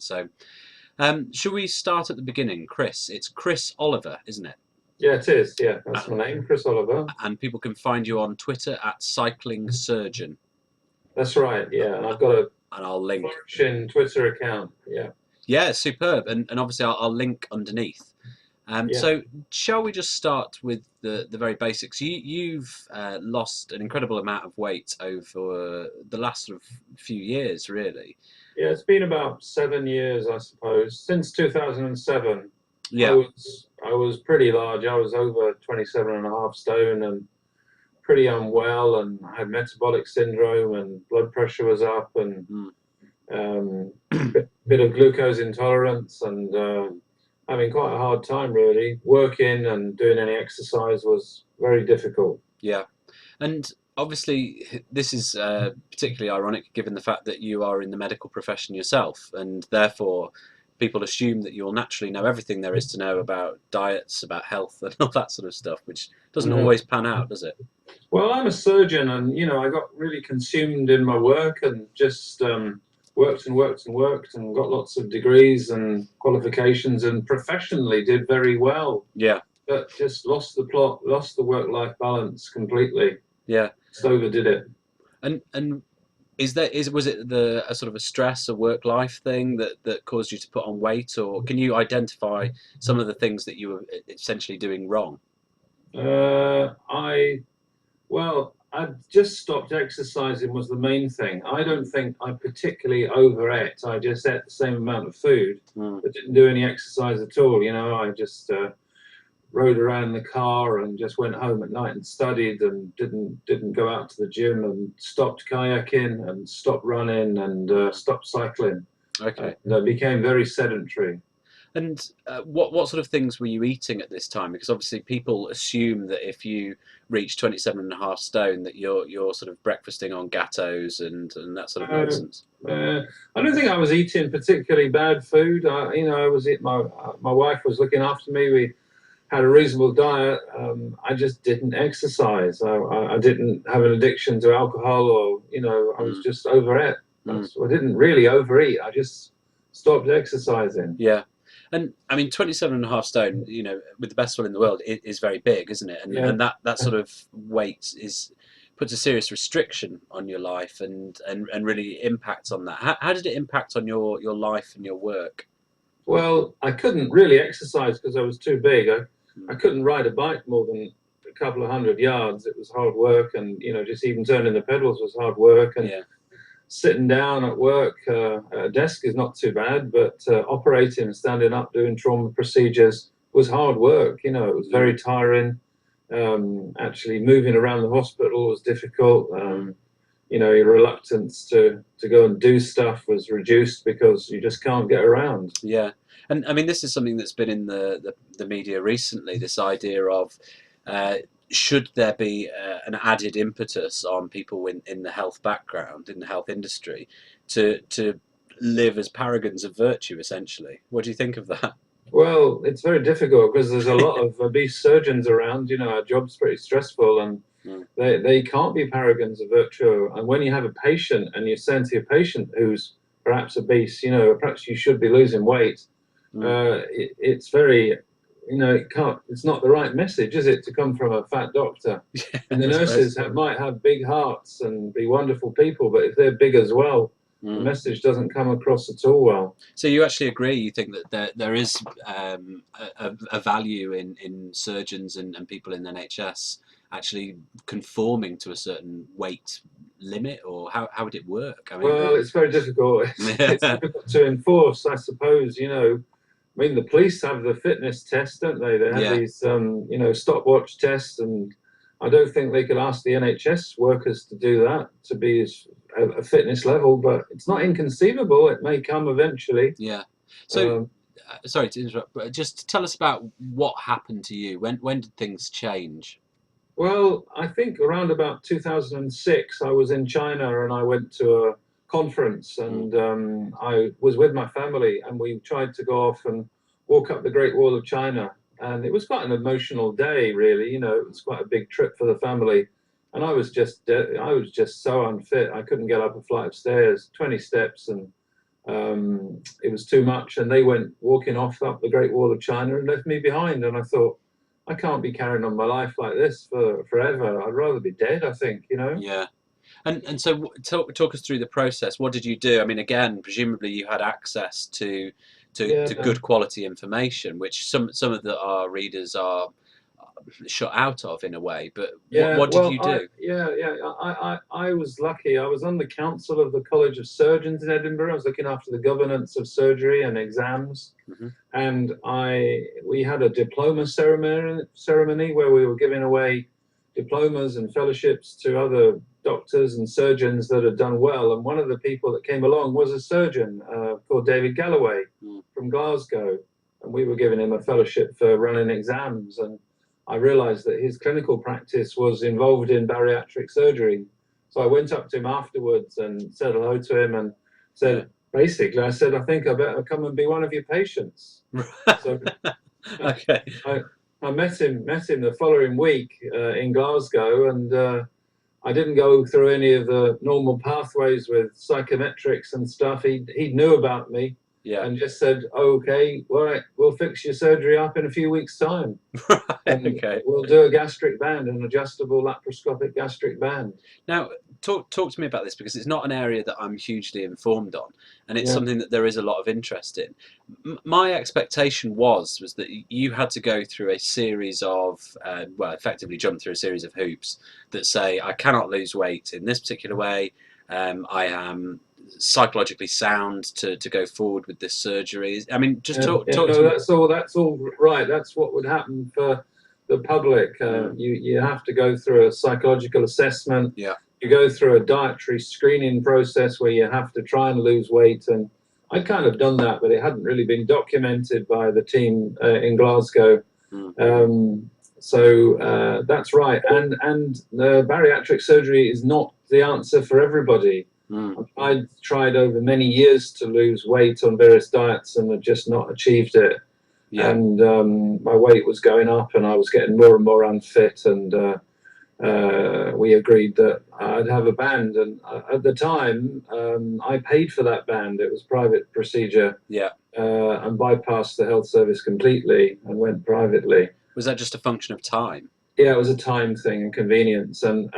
So, should we start at the beginning? Chris, it's Chris Oliver, isn't it? Yeah, it is. Yeah, that's Uh, my name, Chris Oliver. and people can find you on Twitter at Cycling Surgeon, That's right. Yeah, and I've got a and I'll link. flourishing Twitter account. Yeah, Yeah, superb, and obviously I'll link underneath. yeah. So shall we just start with the very basics? You've lost an incredible amount of weight over the last sort of few years, really. Yeah, it's been about 7 years, I suppose. Since 2007, Yeah, I was pretty large. I was over 27 and a half stone and pretty unwell, and I had metabolic syndrome, and blood pressure was up, and mm, bit of glucose intolerance, and having quite a hard time really. Working and doing any exercise was very difficult. yeah, and obviously this is particularly ironic given the fact that you are in the medical profession yourself, and therefore people assume that you'll naturally know everything there is to know about diets, about health, and all that sort of stuff, which doesn't Yeah. always pan out, does it? Well, I'm a surgeon, and I got really consumed in my work and just worked and worked and worked and got lots of degrees and qualifications and professionally did very well, Yeah, but just lost the plot, lost the work-life balance completely. yeah. Just overdid it. And was it a sort of a stress, a work life thing that caused you to put on weight, or can you identify some of the things that you were essentially doing wrong? I Well, I just stopped exercising was the main thing. I don't think I particularly overate. I just ate the same amount of food, Mm, but didn't do any exercise at all. I just rode around in the car and just went home at night and studied and didn't go out to the gym, and stopped kayaking and stopped running and stopped cycling. okay. And became very sedentary. And what sort of things were you eating at this time? Because obviously people assume that if you reach 27 and a half stone, that you're sort of breakfasting on gatos and that sort of Uh, nonsense. I don't think I was eating particularly bad food. I was eating, my wife was looking after me. We had a reasonable diet. I just didn't exercise. I didn't have an addiction to alcohol, or I was Mm, just over it. mm, I didn't really overeat. I just stopped exercising. yeah. And I mean, 27 and a half stone, with the best one in the world, is very big, isn't it? Yeah. And that sort of weight puts a serious restriction on your life and really impacts on that. How did it impact on your life and your work? Well, I couldn't really exercise because I was too big. I Mm, couldn't ride a bike more than a couple of 100 yards. It was hard work, and just even turning the pedals was hard work. And yeah. sitting down at work at a desk is not too bad, but operating and standing up doing trauma procedures was hard work. It was Mm, very tiring. Actually, moving around the hospital was difficult. mm. Your reluctance to go and do stuff was reduced because you just can't get around. Yeah, and I mean, this is something that's been in the media recently. This idea of uh, should there be an added impetus on people in the health background, in the health industry, to live as paragons of virtue, essentially. What do you think of that? Well, it's very difficult because there's a lot of obese surgeons around. Our job's pretty stressful, and Mm, they can't be paragons of virtue. And when you have a patient and you're saying to your patient who's perhaps obese, perhaps you should be losing weight, mm. it's very, it's not the right message, is it, to come from a fat doctor? Yeah, And the I suppose. nurses might have big hearts and be wonderful people, but if they're big as well, the Mm. message doesn't come across at all well. So you actually agree? You think that there is a value in surgeons and people in the NHS actually conforming to a certain weight limit, or how would it work? I mean, Well, it's very difficult. It's difficult to enforce, I suppose. I mean, the police have the fitness test, don't they? They have yeah, these, stopwatch tests, and I don't think they could ask the NHS workers to do that to be a fitness level, but it's not inconceivable. It may come eventually. yeah. So, Um, sorry to interrupt, but just tell us about what happened to you. When did things change? well, I think around about 2006, I was in China and I went to a conference, Mm, and I was with my family, and we tried to go off and walk up the Great Wall of China. And it was quite an emotional day, really. It was quite a big trip for the family. And I was just so unfit. I couldn't get up a flight of stairs, 20 steps, and It was too much, and they went walking off up the Great Wall of China and left me behind. And I thought, I can't be carrying on my life like this for forever. I'd rather be dead, I think, you know. Yeah. And so talk us through the process. What did you do? I mean, again, presumably you had access Yeah, to good quality information, which some of our readers are shut out of in a way. But yeah. what did Well, you do? I was lucky. I was on the council of the College of Surgeons in Edinburgh. I was looking after the governance of surgery and exams, Hmm. and we had a diploma ceremony where we were giving away diplomas and fellowships to other doctors and surgeons that had done well. And one of the people that came along was a surgeon called David Galloway from Glasgow, and we were giving him a fellowship for running exams. And I realized that his clinical practice was involved in bariatric surgery. So I went up to him afterwards and said hello to him and said, basically, I said, I think I better come and be one of your patients. So Okay. I met him the following week in Glasgow, and I didn't go through any of the normal pathways with psychometrics and stuff. He knew about me Yeah. and just said, "Okay, all right, we'll fix your surgery up in a few weeks' time, and Okay. we'll do a gastric band, an adjustable laparoscopic gastric band." Now, talk to me about this because it's not an area that I'm hugely informed on, and it's Yeah, something that there is a lot of interest in. My expectation was that you had to go through a series of, well, effectively jump through a series of hoops that say I cannot lose weight in this particular way. I am psychologically sound to go forward with this surgery. I mean, just yeah, talk yeah. talk to No, me. that's all right. That's what would happen for the public. Mm, You have to go through a psychological assessment. yeah, You go through a dietary screening process where you have to try and lose weight. And I'd kind of done that, but it hadn't really been documented by the team in Glasgow. mm, That's right. And bariatric surgery is not the answer for everybody. mm, I tried over many years to lose weight on various diets and had just not achieved it. yeah, And my weight was going up, and I was getting more and more unfit. And we agreed that I'd have a band. And at the time, I paid for that band. It was a private procedure, yeah. and bypassed the health service completely and went privately. Was that just a function of time? Yeah, it was a time thing and convenience, and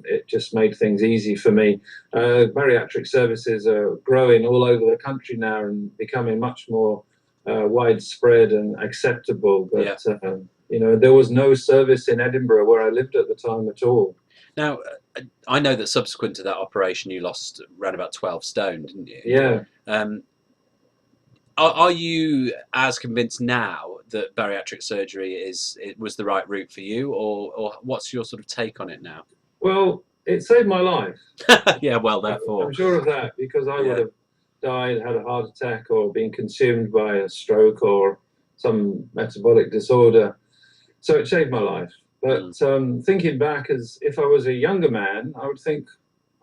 it just made things easy for me. Bariatric services are growing all over the country now and becoming much more widespread and acceptable. Yeah. But there was no service in Edinburgh where I lived at the time at all. Now, I know that subsequent to that operation, you lost around about 12 stone, didn't you? Yeah. Are you as convinced now that bariatric surgery was the right route for you, or what's your sort of take on it now? Well, it saved my life. Yeah, well, therefore, I'm sure of that, because I Yeah. would have died, had a heart attack, or been consumed by a stroke or some metabolic disorder. So it saved my life. But thinking back, as if I was a younger man, I would think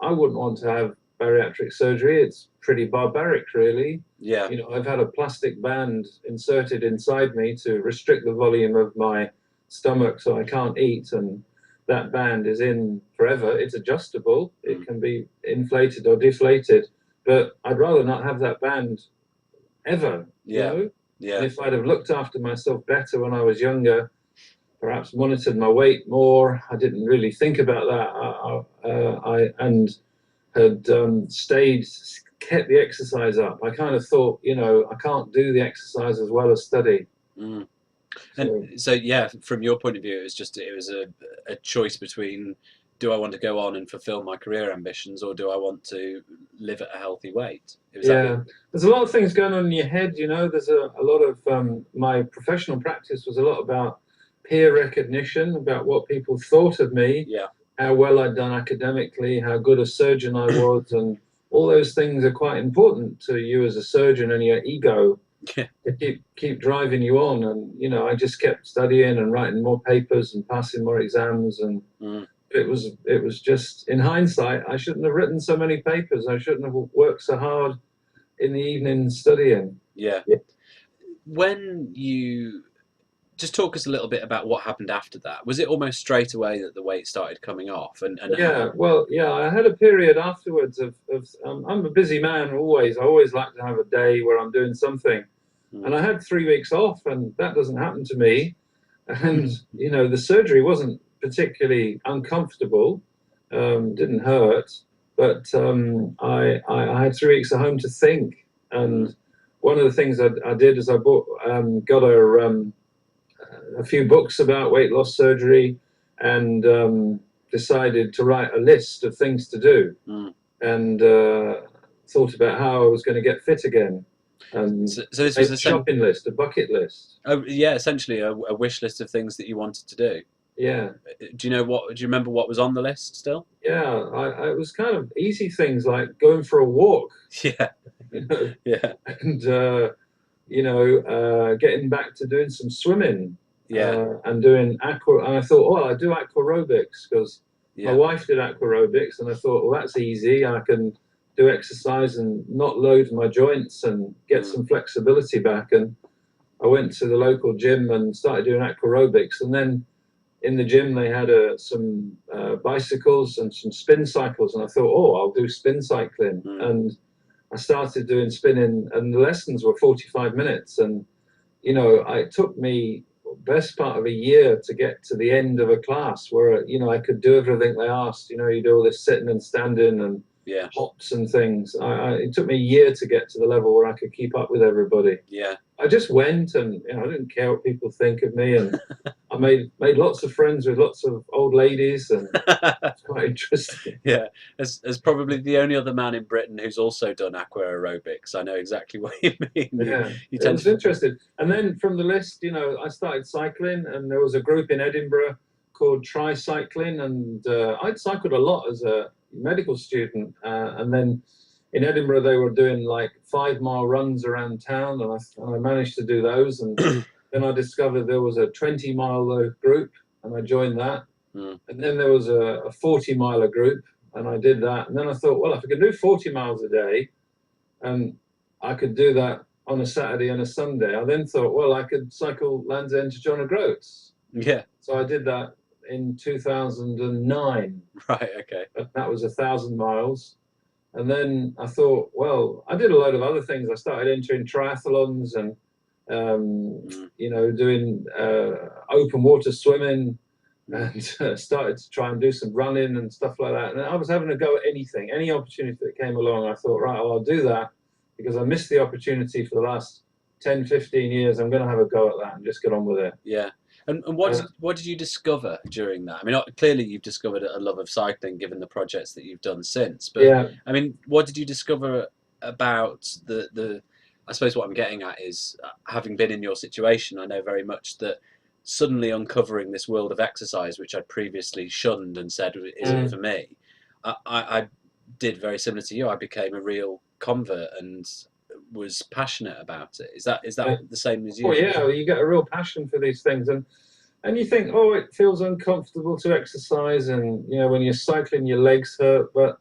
I wouldn't want to have bariatric surgery. It's pretty barbaric, really. yeah, I've had a plastic band inserted inside me to restrict the volume of my stomach so I can't eat, and that band is in forever. It's adjustable. It can be inflated or deflated, but I'd rather not have that band ever. Yeah. And yeah, if I'd have looked after myself better when I was younger, perhaps monitored my weight more, I didn't really think about that. And had kept the exercise up. I kind of thought, I can't do the exercise as well as study. mm. So, And so yeah, from your point of view, it was a choice between, do I want to go on and fulfill my career ambitions, or do I want to live at a healthy weight? yeah, there's a lot of things going on in your head. There's a lot of my professional practice was a lot about peer recognition, about what people thought of me, Yeah, how well I'd done academically, how good a surgeon I was, and all those things are quite important to you as a surgeon and your ego. yeah, To keep driving you on. And I just kept studying and writing more papers and passing more exams. And mm. it was just, in hindsight, I shouldn't have written so many papers. I shouldn't have worked so hard in the evening studying. Yeah. Yeah. When you just talk us a little bit about what happened after that. Was it almost straight away that the weight started coming off? And Yeah, well, yeah, I had a period afterwards of I'm a busy man always. I always like to have a day where I'm doing something. And I had 3 weeks off, and that doesn't happen to me. And, you know, the surgery wasn't particularly uncomfortable, didn't hurt, but I had 3 weeks at home to think. And one of the things I did is I got a few books about weight loss surgery, and decided to write a list of things to do, and thought about how I was going to get fit again. And so this made was a shopping list, a bucket list. oh, yeah, essentially a wish list of things that you wanted to do. Yeah, Do you remember what was on the list still? yeah. It was kind of easy things like going for a walk, Yeah, you know, yeah, and getting back to doing some swimming, yeah, and doing aqua. And I thought, oh, I do aquarobics because my yeah, wife did aquarobics, and I thought, well, that's easy. I can do exercise and not load my joints and get some flexibility back. And I went to the local gym and started doing aquarobics. And then in the gym, they had some bicycles and some spin cycles. And I thought, oh, I'll do spin cycling. And I started doing spinning, and the lessons were 45 minutes. And, you know, it took me best part of a year to get to the end of a class where, you know, I could do everything they asked. You know, you do all this sitting and standing and yeah, hops and things. It took me a year to get to the level where I could keep up with everybody. yeah. I just went, and you know, I didn't care what people think of me, and I made lots of friends with lots of old ladies, and it's quite interesting. Yeah, as probably the only other man in Britain who's also done aqua aerobics, I know exactly what you mean. Yeah, You it tend was to, interesting. And then from the list, you know, I started cycling, and there was a group in Edinburgh called Tricycling, and I'd cycled a lot as a medical student, and then in Edinburgh they were doing like 5 mile runs around town, and I managed to do those. And then I discovered there was a 20 mile group, and I joined that. And then there was a 40 miler group, and I did that. And then I thought, well, if I could do 40 miles a day, and I could do that on a Saturday and a Sunday, I then thought, well, I could cycle Land's End to John O'Groats. yeah, So I did that in 2009. right, okay, That was 1,000 miles. And then I thought, well, I did a load of other things. I started entering triathlons and, you know, doing open water swimming, and started to try and do some running and stuff like that. And I was having a go at anything, any opportunity that came along. I thought, right, well, I'll do that because I missed the opportunity for the last 10, 15 years. I'm going to have a go at that and just get on with it. yeah. And what did you discover during that? I mean, clearly you've discovered a love of cycling given the projects that you've done since. But Yeah. I mean, what did you discover about the? I suppose what I'm getting at is, having been in your situation, I know very much that suddenly uncovering this world of exercise, which I'd previously shunned and said isn't for me, I did very similar to you. I became a real convert and was passionate about it. Is that the same as you? Oh yeah, you get a real passion for these things, and you think, oh, it feels uncomfortable to exercise, and you know, when you're cycling, your legs hurt, but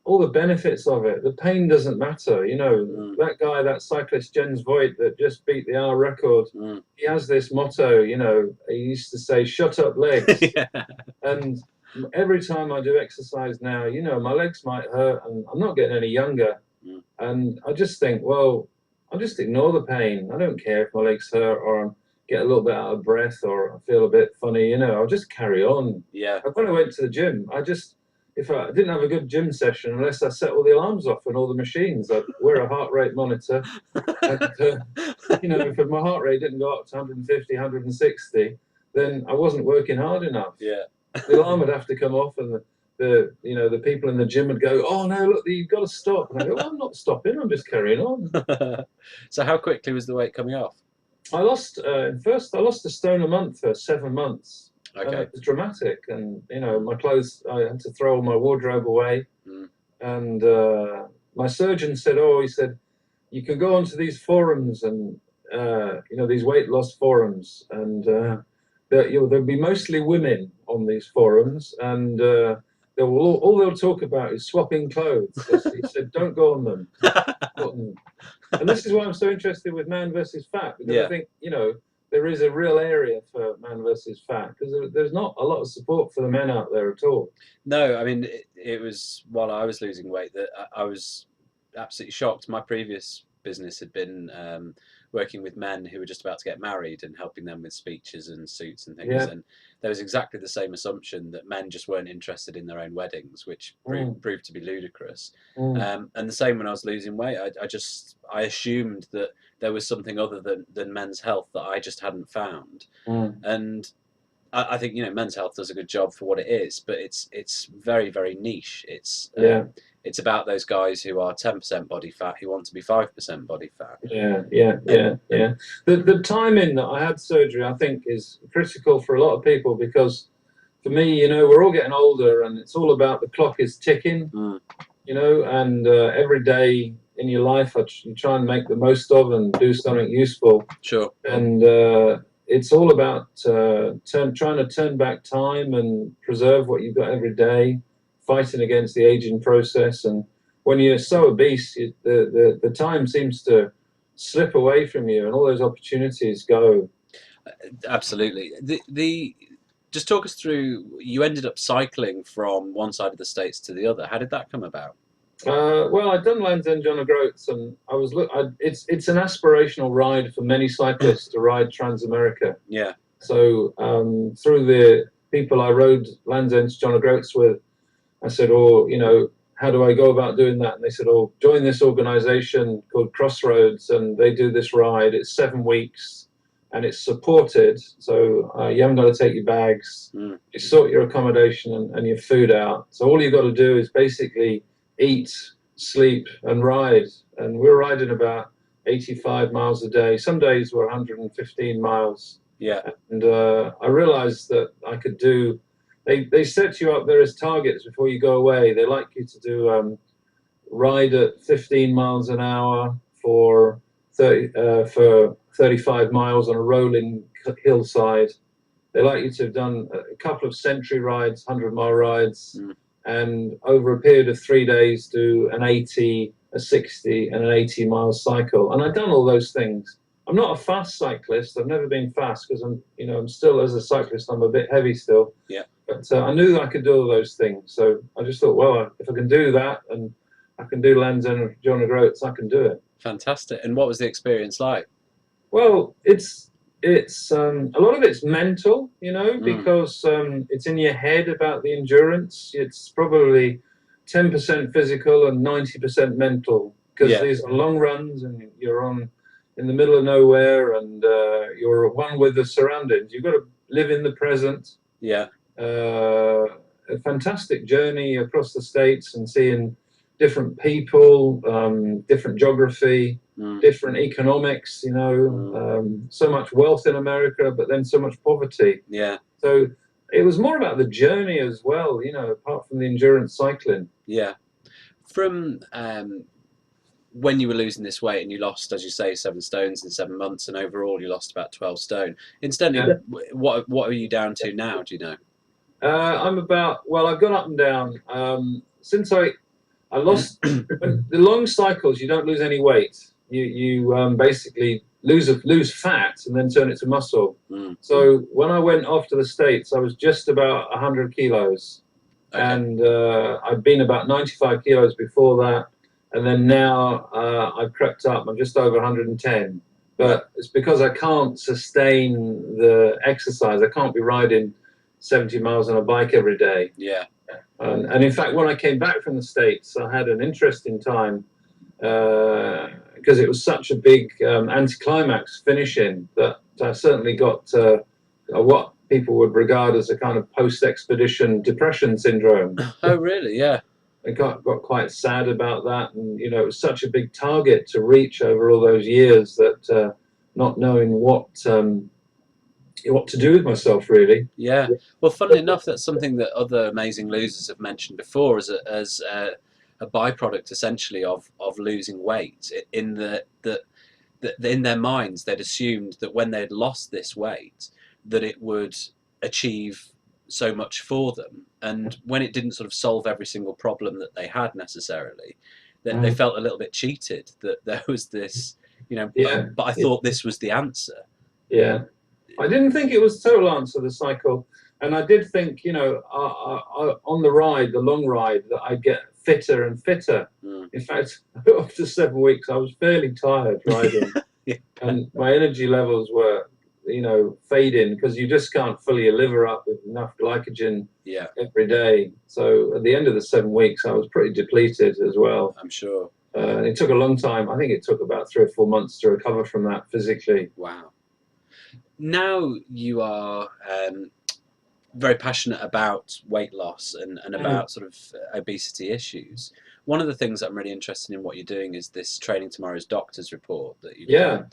all the benefits of it, the pain doesn't matter. You know, that guy, that cyclist Jens Voigt that just beat the hour record, he has this motto. You know, he used to say, "Shut up, legs." Yeah. And every time I do exercise now, you know, my legs might hurt, and I'm not getting any younger. And I just think, well, I'll just ignore the pain. I don't care if my legs hurt or I get a little bit out of breath or I feel a bit funny, you know, I'll just carry on. Yeah. When I went to the gym, if I didn't have a good gym session, unless I set all the alarms off on all the machines, I'd wear a heart rate monitor. And, you know, if my heart rate didn't go up to 150, 160, then I wasn't working hard enough. Yeah. The alarm would have to come off, and the people in the gym would go, "Oh no, look, you've got to stop." And I go, well, "I'm not stopping. I'm just carrying on." So how quickly was the weight coming off? I lost I lost a stone a month for 7 months. Okay. It was dramatic, and you know, my clothes, I had to throw all my wardrobe away. And my surgeon said, "Oh, he said, you can go onto these forums and you know, these weight loss forums, and there'll be mostly women on these forums, and all they'll talk about is swapping clothes." He said, "Don't go on them." And this is why I'm so interested with Man versus Fat, because I think, you know, there is a real area for man versus fat, because there's not a lot of support for the men out there at all. No, I mean, it was while I was losing weight that I was absolutely shocked. My previous business had been working with men who were just about to get married and helping them with speeches and suits and things. Yeah. And there was exactly the same assumption that men just weren't interested in their own weddings, which proved to be ludicrous. And the same when I was losing weight. I assumed that there was something other than men's health that I just hadn't found. And I think, you know, Men's Health does a good job for what it is, but it's very, very niche. It's about those guys who are 10% body fat who want to be 5% body fat. The timing that I had surgery, I think, is critical for a lot of people, because for me, you know, we're all getting older, and it's all about the clock is ticking, you know, and every day in your life you try and make the most of and do something useful. Sure. And it's all about trying to turn back time and preserve what you've got every day, fighting against the aging process. And when you're so obese, the time seems to slip away from you, and all those opportunities go. Absolutely. Just talk us through. You ended up cycling from one side of the States to the other. How did that come about? Well, I'd done Land's End John O'Groats, and it's an aspirational ride for many cyclists to ride Transamerica. Yeah. So through the people I rode Land's End John O'Groats with, I said, "Oh, you know, how do I go about doing that?" And they said, "Oh, join this organization called Crossroads, and they do this ride. It's 7 weeks, and it's supported. So you haven't got to take your bags. You sort your accommodation and your food out. So all you've got to do is basically eat, sleep, and ride." And we're riding about 85 miles a day. Some days were 115 miles. Yeah. And I realized that I could do. They set you up there as targets before you go away. They like you to do ride at 15 miles an hour for 35 miles on a rolling hillside. They like you to have done a couple of century rides, 100-mile rides, and over a period of 3 days do an 80, a 60, and an 80-mile cycle. And I've done all those things. I'm not a fast cyclist. I've never been fast, because I'm still, as a cyclist, I'm a bit heavy still. Yeah. But I knew that I could do all those things. So I just thought, well, if I can do that, and I can do Land's End John O'Groats, I can do it. Fantastic. And what was the experience like? Well, it's a lot of it's mental, you know, because it's in your head about the endurance. It's probably 10% physical and 90% mental, because these are long runs, and you're in the middle of nowhere, and you're one with the surroundings. You've got to live in the present. Yeah. A fantastic journey across the States and seeing different people, different geography, different economics, you know, so much wealth in America, but then so much poverty. Yeah. So it was more about the journey as well, you know, apart from the endurance cycling. Yeah. From when you were losing this weight, and you lost, as you say, 7 stones in 7 months, and overall you lost about 12 stone. Incidentally, what are you down to now? Do you know? I'm about, well, I've gone up and down. Since I lost the long cycles, you don't lose any weight. You basically lose fat and then turn it to muscle. So when I went off to the States, I was just about 100 kilos. Okay. And I'd been about 95 kilos before that. And then now I've crept up. I'm just over 110. But it's because I can't sustain the exercise. I can't be riding 70 miles on a bike every day. Yeah. And in fact, when I came back from the States, I had an interesting time, because it was such a big anticlimax finishing, that I certainly got what people would regard as a kind of post-expedition depression syndrome. Oh, really? Yeah. I got quite sad about that, and you know, it was such a big target to reach over all those years, that not knowing what to do with myself, really. Yeah. Well, funnily enough, that's something that other amazing losers have mentioned before as a byproduct, essentially, of losing weight. In in their minds, they'd assumed that when they'd lost this weight, that it would achieve so much for them, and when it didn't sort of solve every single problem that they had necessarily, then they felt a little bit cheated, that there was this, you know. But I thought this was the answer. Yeah. I didn't think it was total answer, the cycle. And I did think, on the ride, the long ride, that I'd get fitter and fitter. In fact, after 7 weeks, I was fairly tired riding. Yeah. And my energy levels were, fading, because you just can't fill your liver up with enough glycogen Yeah, every day. So at the end of the 7 weeks, I was pretty depleted as well. I'm sure. It took a long time. I think it took about 3 or 4 months to recover from that physically. Wow. Now you are very passionate about weight loss and about sort of obesity issues. One of the things that I'm really interested in what you're doing is this Training Tomorrow's Doctors report that you've done.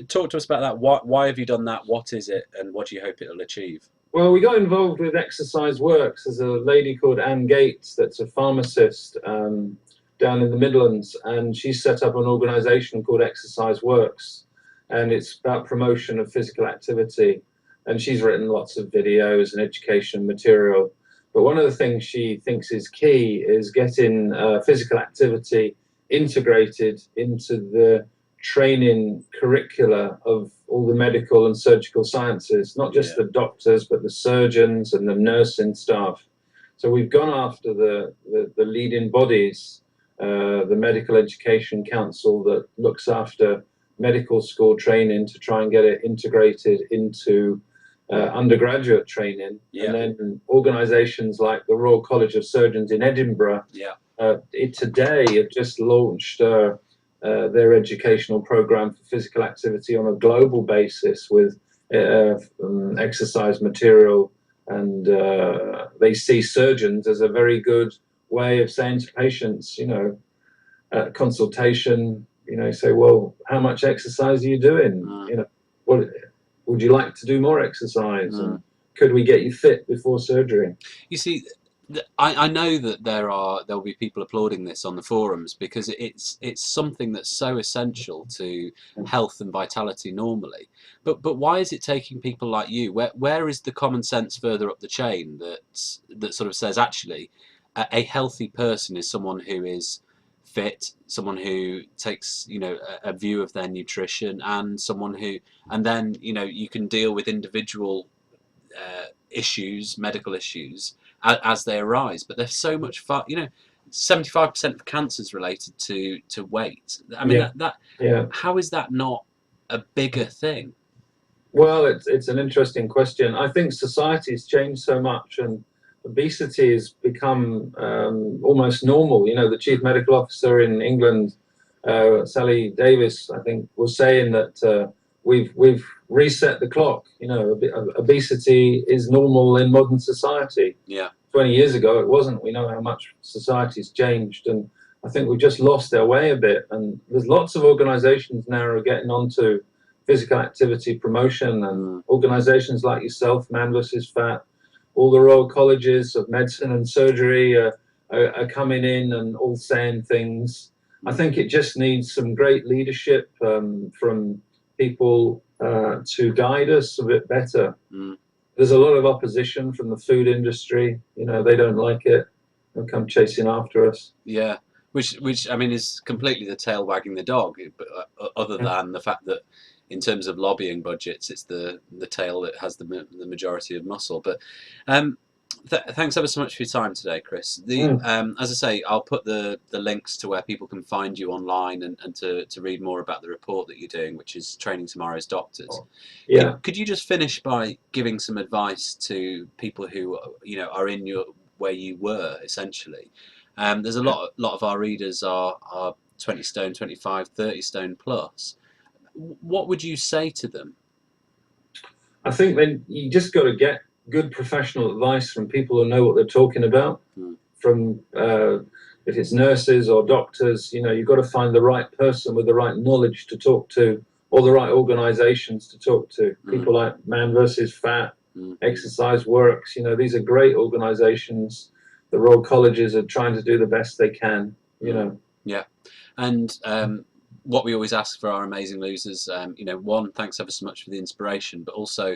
Talk to us about that. Why have you done that? What is it, and what do you hope it'll achieve? Well, we got involved with Exercise Works. There's a lady called Anne Gates that's a pharmacist down in the Midlands, and she set up an organisation called Exercise Works, and it's about promotion of physical activity. And she's written lots of videos and education material. But one of the things she thinks is key is getting physical activity integrated into the training curricula of all the medical and surgical sciences, not just the doctors, but the surgeons and the nursing staff. So we've gone after the leading bodies, the Medical Education Council that looks after medical school training, to try and get it integrated into undergraduate training. And then organisations like the Royal College of Surgeons in Edinburgh today have just launched their educational program for physical activity on a global basis with exercise material, and they see surgeons as a very good way of saying to patients, consultation, say, well, how much exercise are you doing? What would you like to do more exercise? And could we get you fit before surgery? You see, I know that there'll be people applauding this on the forums, because it's something that's so essential to health and vitality normally. But why is it taking people like you? Where is the common sense further up the chain that sort of says, actually, a healthy person is someone who is fit, someone who takes a view of their nutrition, and someone who, and then you can deal with individual issues, medical issues, as they arise. But there's so much 75% of cancer is related to weight. I mean, how is that not a bigger thing? Well, it's an interesting question. I think society's changed so much, and obesity has become almost normal. The chief medical officer in England, Sally Davis, I think, was saying that we've reset the clock. Obesity is normal in modern society. 20 years ago it wasn't. We know how much society's changed, and I think we've just lost our way a bit. And there's lots of organizations now are getting onto physical activity promotion, and organizations like yourself, Man vs. Fat, all the Royal Colleges of Medicine and Surgery are coming in and all saying things. I think it just needs some great leadership from people to guide us a bit better. There's a lot of opposition from the food industry. They don't like it. They'll come chasing after us. Yeah, which I mean is completely the tail wagging the dog. But other than the fact that, in terms of lobbying budgets, it's the tail that has the majority of muscle. But thanks ever so much for your time today, Chris. As I say, I'll put the links to where people can find you online and to read more about the report that you're doing, which is Training Tomorrow's Doctors. Could you just finish by giving some advice to people who are in where you were, essentially? There's a lot of our readers are 20 stone, 25, 30 stone plus. What would you say to them? I think you just got to get good professional advice from people who know what they're talking about. From if it's nurses or doctors, you've got to find the right person with the right knowledge to talk to, or the right organizations to talk to. People like Man vs. Fat, Exercise Works, these are great organizations. The Royal Colleges are trying to do the best they can, Yeah. And what we always ask for our amazing losers, one, thanks ever so much for the inspiration, but also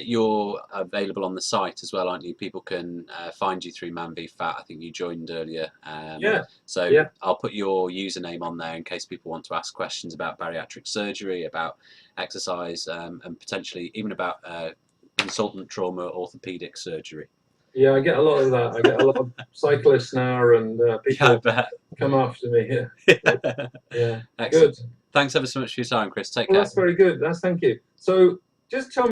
you're available on the site as well, aren't you? People can find you through Man v Fat. I think you joined earlier. Yeah. So Yeah. I'll put your username on there in case people want to ask questions about bariatric surgery, about exercise, and potentially even about consultant trauma orthopedic surgery. Yeah, I get a lot of that. I get a lot of cyclists now, and people come after me here. Yeah. Excellent. Good. Thanks ever so much for your time, Chris. Take Well, care. that's very good. Thank you. So just tell me